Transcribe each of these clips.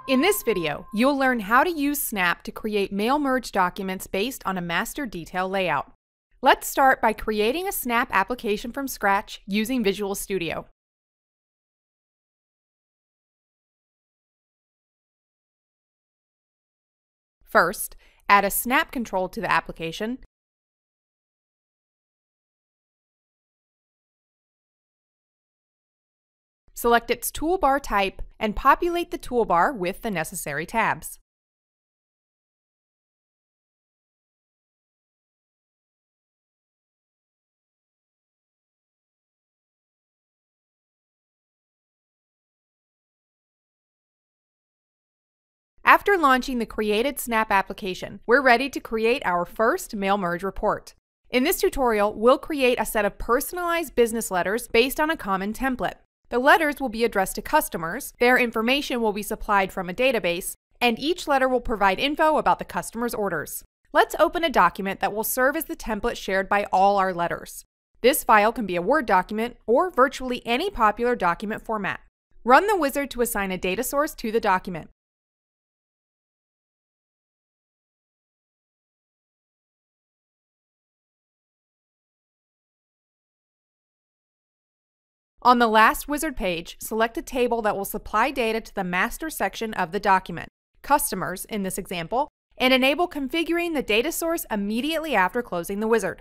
In this video, you'll learn how to use Snap to create mail merge documents based on a master detail layout. Let's start by creating a Snap application from scratch using Visual Studio. First, add a Snap control to the application. Select its toolbar type and populate the toolbar with the necessary tabs. After launching the created Snap application, we're ready to create our first mail merge report. In this tutorial, we'll create a set of personalized business letters based on a common template. The letters will be addressed to customers, their information will be supplied from a database, and each letter will provide info about the customer's orders. Let's open a document that will serve as the template shared by all our letters. This file can be a Word document or virtually any popular document format. Run the wizard to assign a data source to the document. On the last wizard page, select a table that will supply data to the master section of the document, customers in this example, and enable configuring the data source immediately after closing the wizard.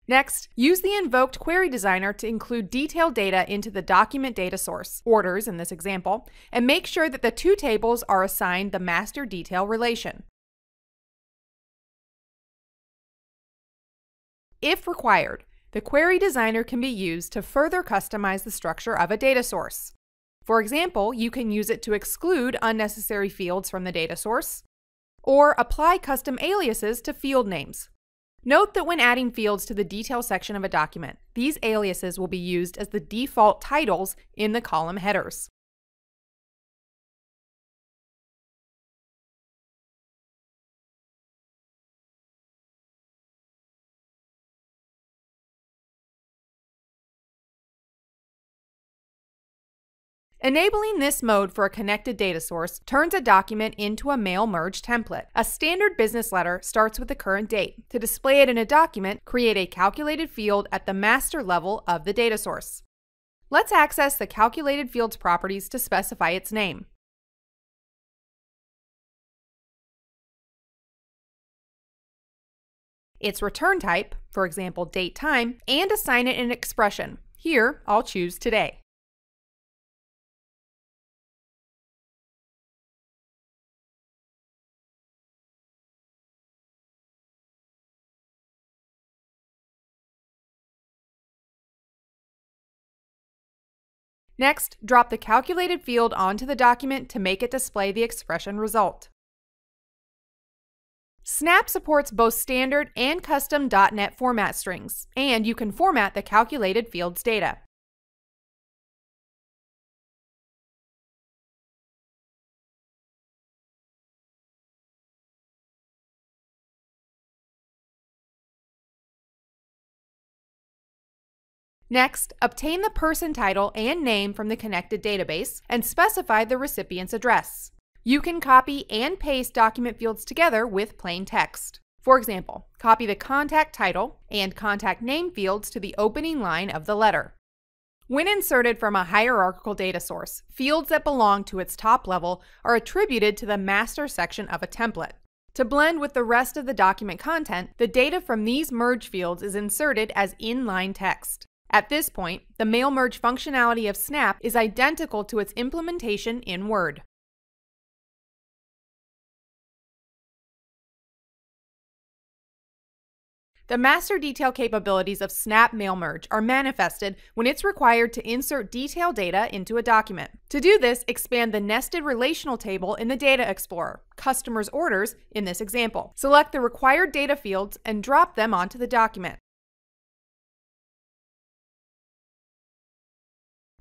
Next, use the invoked query designer to include detailed data into the document data source, orders in this example, and make sure that the two tables are assigned the master detail relation. If required, the query designer can be used to further customize the structure of a data source. For example, you can use it to exclude unnecessary fields from the data source, or apply custom aliases to field names. Note that when adding fields to the detail section of a document, these aliases will be used as the default titles in the column headers. Enabling this mode for a connected data source turns a document into a mail merge template. A standard business letter starts with the current date. To display it in a document, create a calculated field at the master level of the data source. Let's access the calculated field's properties to specify its name. Its return type, for example date time, and assign it an expression. Here, I'll choose today. Next, drop the calculated field onto the document to make it display the expression result. Snap supports both standard and custom .NET format strings, and you can format the calculated field's data. Next, obtain the person title and name from the connected database and specify the recipient's address. You can copy and paste document fields together with plain text. For example, copy the contact title and contact name fields to the opening line of the letter. When inserted from a hierarchical data source, fields that belong to its top level are attributed to the master section of a template. To blend with the rest of the document content, the data from these merge fields is inserted as inline text. At this point, the mail merge functionality of Snap is identical to its implementation in Word. The master detail capabilities of Snap Mail Merge are manifested when it's required to insert detailed data into a document. To do this, expand the nested relational table in the Data Explorer, customers' orders in this example. Select the required data fields and drop them onto the document.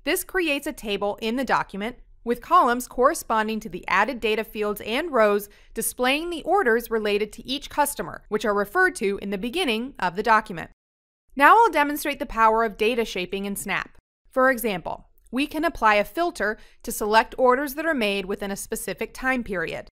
This creates a table in the document with columns corresponding to the added data fields and rows displaying the orders related to each customer, which are referred to in the beginning of the document. Now I'll demonstrate the power of data shaping in Snap. For example, we can apply a filter to select orders that are made within a specific time period.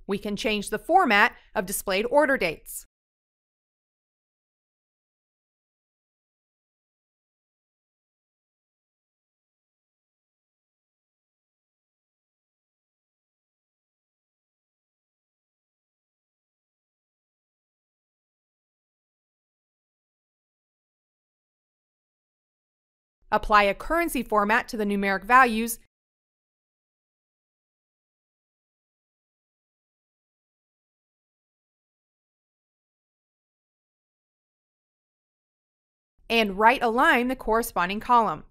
We can change the format of displayed order dates. Apply a currency format to the numeric values, and right align the corresponding column.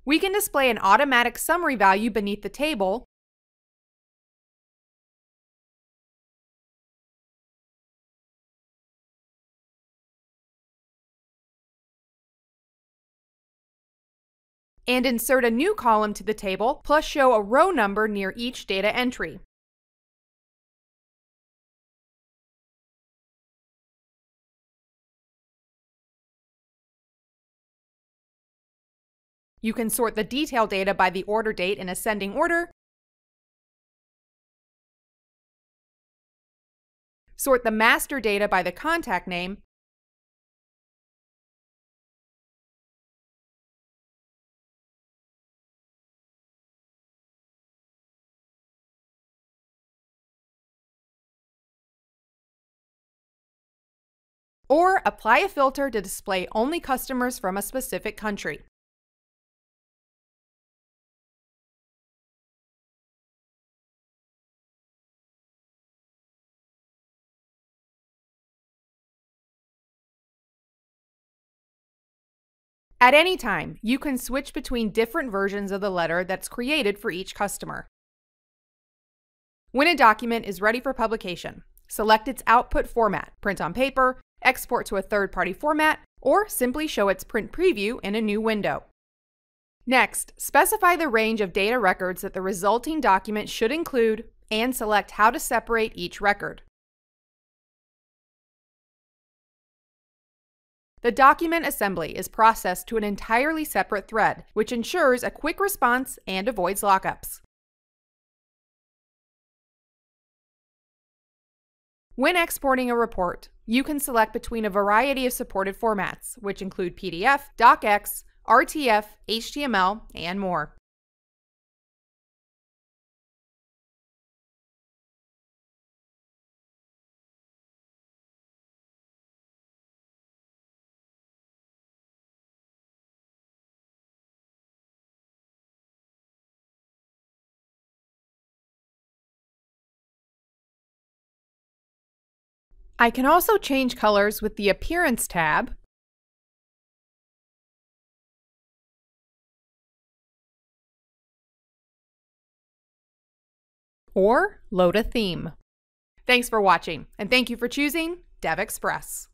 We can display an automatic summary value beneath the table, and insert a new column to the table, plus show a row number near each data entry. You can sort the detail data by the order date in ascending order, sort the master data by the contact name, or apply a filter to display only customers from a specific country. At any time, you can switch between different versions of the letter that's created for each customer. When a document is ready for publication, select its output format, print on paper, export to a third-party format, or simply show its print preview in a new window. Next, specify the range of data records that the resulting document should include and select how to separate each record. The document assembly is processed to an entirely separate thread, which ensures a quick response and avoids lockups. When exporting a report, you can select between a variety of supported formats, which include PDF, DocX, RTF, HTML, and more. I can also change colors with the Appearance tab, or load a theme. Thanks for watching, and thank you for choosing DevExpress.